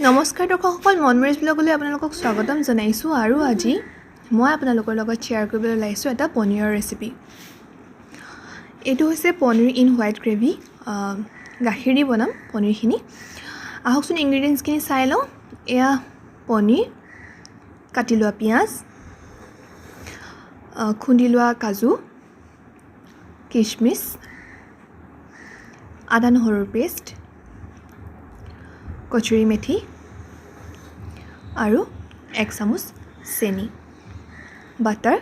নমস্কাৰ দৰ্শকসকল, মনমেৰিজ ব্লগলৈ আপোনালোকক স্বাগতম জনাইছোঁ। আৰু আজি মই আপোনালোকৰ লগত শ্বেয়াৰ কৰিবলৈ ওলাইছোঁ এটা পনীৰৰ ৰেচিপি। এইটো হৈছে পনীৰ ইন হোৱাইট গ্ৰেভি। গাখীৰ দি বনাম পনীৰখিনি। আহকচোন ইনগ্ৰিডিয়েণ্টছখিনি চাই লওঁ। এয়া পনীৰ, কাটি লোৱা পিঁয়াজ, খুন্দি লোৱা কাজু, কিচমিচ, আদা নহৰুৰ পেষ্ট, কচুৰি মেথি আৰু 1 চামুচ চেনি, বাটাৰ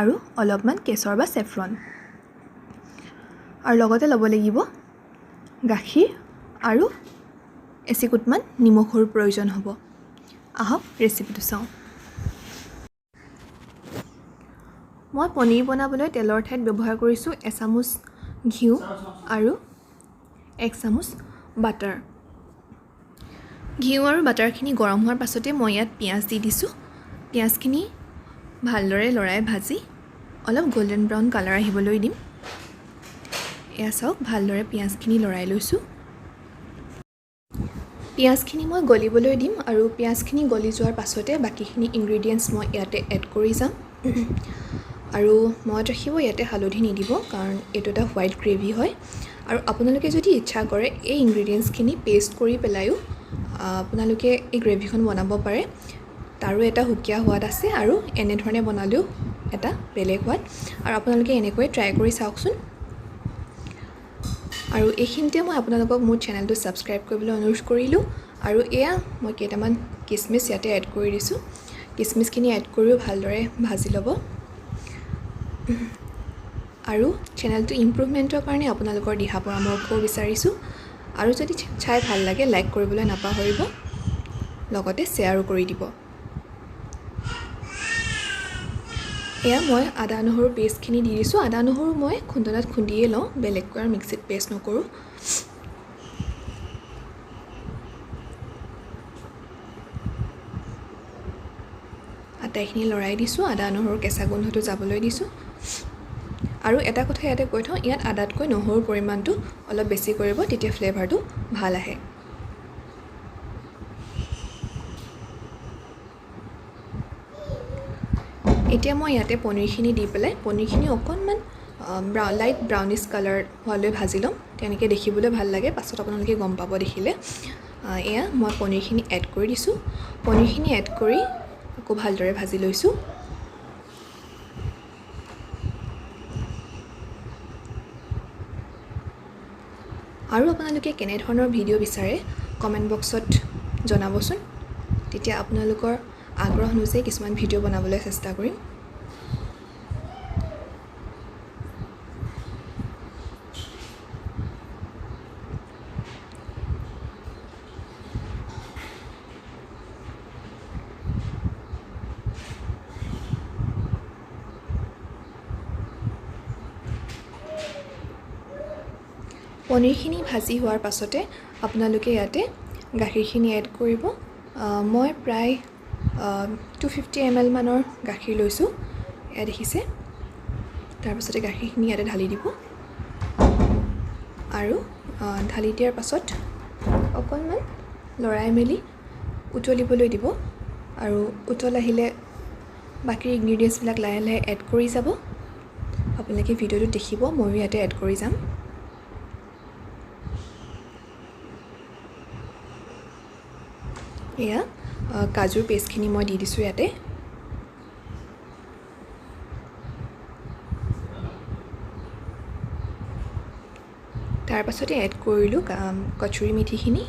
আৰু অলপমান কেশৰ বা চেফ্ৰন। আৰু লগতে ল'ব লাগিব গাখীৰ আৰু এচিকুটমান নিমখৰ প্ৰয়োজন হ'ব। আহক ৰেচিপিটো চাওঁ। মই পনীৰ বনাবলৈ তেলৰ ঠাইত ব্যৱহাৰ কৰিছোঁ 1 চামুচ ঘিউ আৰু 1 চামুচ বাটাৰ। ঘিউ আৰু বাটাৰখিনি গৰম হোৱাৰ পাছতে মই ইয়াত পিঁয়াজ দি দিছোঁ। পিঁয়াজখিনি ভালদৰে লৰাই ভাজি অলপ গল্ডেন ব্ৰাউন কালাৰ আহিবলৈ দিম। এয়া চাওক, ভালদৰে পিঁয়াজখিনি লৰাই লৈছোঁ। পিঁয়াজখিনি মই গলিবলৈ দিম আৰু পিঁয়াজখিনি গলি যোৱাৰ পাছতে বাকীখিনি ইনগ্ৰিডিয়েণ্টছ মই ইয়াতে এড কৰি যাম। আৰু মনত ৰাখিব, ইয়াতে হালধি নিদিব, কাৰণ এইটো এটা হোৱাইট গ্ৰেভি হয়। আৰু আপোনালোকে যদি ইচ্ছা কৰে এই ইনগ্ৰিডিয়েণ্টছখিনি পেষ্ট কৰি পেলাইও আপোনালোকে এই গ্ৰেভিখন বনাব পাৰে। তাৰো এটা সুকীয়া সোৱাদ আছে আৰু এনেধৰণে বনালেও এটা বেলেগ সোৱাদ। আৰু আপোনালোকে এনেকৈ ট্ৰাই কৰি চাওকচোন। আৰু এইখিনিতে মই আপোনালোকক মোৰ চেনেলটো ছাবস্ক্ৰাইব কৰিবলৈ অনুৰোধ কৰিলোঁ। আৰু এয়া মই কেইটামান কিচমিচ ইয়াতে এড কৰি দিছোঁ। কিচমিচখিনি এড কৰিও ভালদৰে ভাজি ল'ব। আৰু চেনেলটো ইম্প্ৰুভমেণ্টৰ কাৰণে আপোনালোকৰ দিহা পৰামৰ্শও বিচাৰিছোঁ। আৰু যদি চাই ভাল লাগে, লাইক কৰিবলৈ নাপাহৰিব, লগতে শ্বেয়াৰো কৰি দিব। এয়া মই আদা নহৰু পেষ্টখিনি দি দিছোঁ। আদা নহৰু মই খুন্দনাত খুন্দিয়ে লওঁ, বেলেগকৈ আৰু মিক্সিত পেষ্ট নকৰোঁ। আটাইখিনি লৰাই দিছোঁ, আদা নহৰুৰ কেঁচা গোন্ধটো যাবলৈ দিছোঁ। আৰু এটা কথা ইয়াতে কৈ থওঁ, ইয়াত আদাতকৈ নহৰুৰ পৰিমাণটো অলপ বেছি কৰিব, তেতিয়া ফ্লেভাৰটো ভাল আহে। এতিয়া মই ইয়াতে পনীৰখিনি দি পেলাই পনীৰখিনি অকণমান লাইট ব্ৰাউনিছ কালাৰ হোৱালৈ ভাজি ল'ম। তেনেকৈ দেখিবলৈ ভাল লাগে, পাছত আপোনালোকে গম পাব দেখিলে। এয়া মই পনীৰখিনি এড কৰি দিছোঁ। পনীৰখিনি এড কৰি আকৌ ভালদৰে ভাজি লৈছোঁ। আৰু আপোনালোকে কেনেধৰণৰ ভিডিঅ' বিচাৰে কমেণ্ট বক্সত জনাবচোন। তেতিয়া আপোনালোকৰ আগ্ৰহ অনুযায়ী কিছুমান ভিডিঅ' বনাবলৈ চেষ্টা কৰিম। পনীৰখিনি ভাজি হোৱাৰ পাছতে আপোনালোকে ইয়াতে গাখীৰখিনি এড কৰিব। মই প্ৰায় 250 ml মানৰ গাখীৰ লৈছোঁ, এয়া দেখিছে। তাৰপাছতে গাখীৰখিনি ইয়াতে ঢালি দিব। আৰু ঢালি দিয়াৰ পাছত অকণমান লৰাই মেলি উতলিবলৈ দিব। আৰু উতল আহিলে বাকী ইনগ্ৰিডিয়েণ্টছবিলাক লাহে লাহে এড কৰি যাব। আপোনালোকে ভিডিঅ'টো দেখিব, ময়ো ইয়াতে এড কৰি যাম। এয়া কাজুৰ পেষ্টখিনি মই দি দিছোঁ ইয়াতে। তাৰপাছতে এড কৰিলোঁ কচুৰি মেথিখিনি।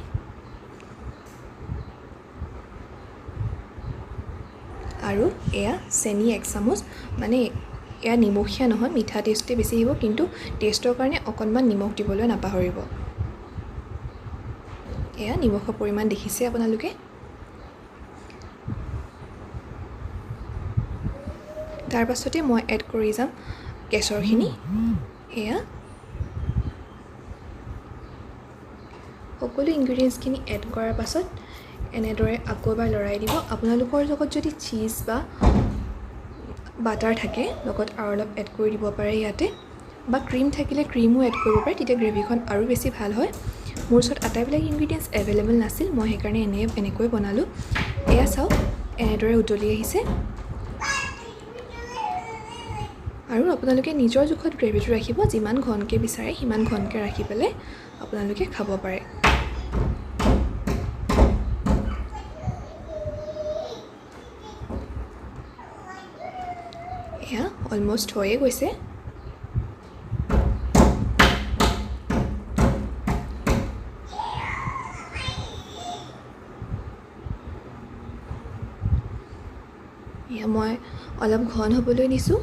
আৰু এয়া চেনি 1 চামুচ, মানে এয়া নিমখীয়া নহয়, মিঠা টেষ্টে বেছি আহিব, কিন্তু টেষ্টৰ কাৰণে অকণমান নিমখ দিবলৈ নাপাহৰিব। এয়া নিমখৰ পৰিমাণ দেখিছে আপোনালোকে। তাৰপাছতে মই এড কৰি যাম কেশৰখিনি। এয়া সকলো ইনগ্ৰিডিয়েণ্টছখিনি এড কৰাৰ পাছত এনেদৰে আকৌ এবাৰ লৰাই দিব। আপোনালোকৰ লগত যদি চীজ বা বাটাৰ থাকে, লগত আৰু অলপ এড কৰি দিব পাৰে ইয়াতে, বা ক্ৰীম থাকিলে ক্ৰীমো এড কৰিব পাৰে, তেতিয়া গ্ৰেভিখন আৰু বেছি ভাল হয়। মোৰ ওচৰত আটাইবিলাক ইনগ্ৰিডিয়েণ্টছ এভেইলেবল নাছিল, মই সেইকাৰণে এনেকৈ বনালোঁ। এয়া চাওক, এনেদৰে উতলি আহিছে। আৰু আপোনালোকে নিজৰ জোখত গ্ৰেভিটো ৰাখিব, যিমান ঘনকৈ বিচাৰে সিমান ঘনকৈ ৰাখি পেলাই আপোনালোকে খাব পাৰে। এয়া অলমষ্ট হৈয়ে গৈছে। এয়া মই অলপ ঘন হ'বলৈ দিছোঁ।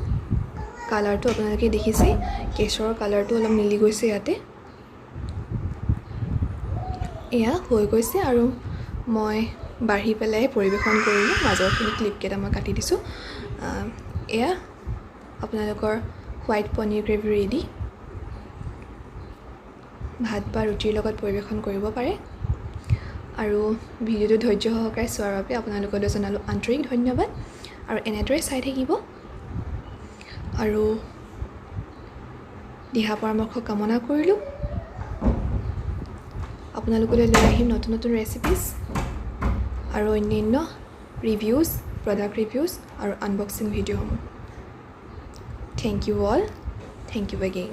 কালাৰটো আপোনালোকে দেখিছে, কেশৰৰ কালাৰটো অলপ মিলি গৈছে ইয়াতে। এয়া হৈ গৈছে আৰু মই বাঢ়ি পেলাই পৰিৱেশন কৰিলোঁ। মাজৰখিনি ক্লিপকেইটা মই কাটি দিছোঁ। এয়া আপোনালোকৰ হোৱাইট পনীৰ গ্ৰেভি ৰেডি। ভাত বা ৰুটিৰ লগত পৰিৱেশন কৰিব পাৰে। আৰু ভিডিঅ'টো ধৈৰ্য সহকাৰে চোৱাৰ বাবে আপোনালোকলৈ জনালোঁ আন্তৰিক ধন্যবাদ। আৰু এনেদৰে চাই থাকিব আৰু দিহা পৰামৰ্শ কামনা কৰিলোঁ। আপোনালোকলৈ লৈ আহিম নতুন নতুন ৰেচিপিজ আৰু অন্যান্য ৰিভিউজ, প্ৰডাক্ট ৰিভিউজ আৰু আনবক্সিং ভিডিঅ'সমূহ। Thank you all, thank you again.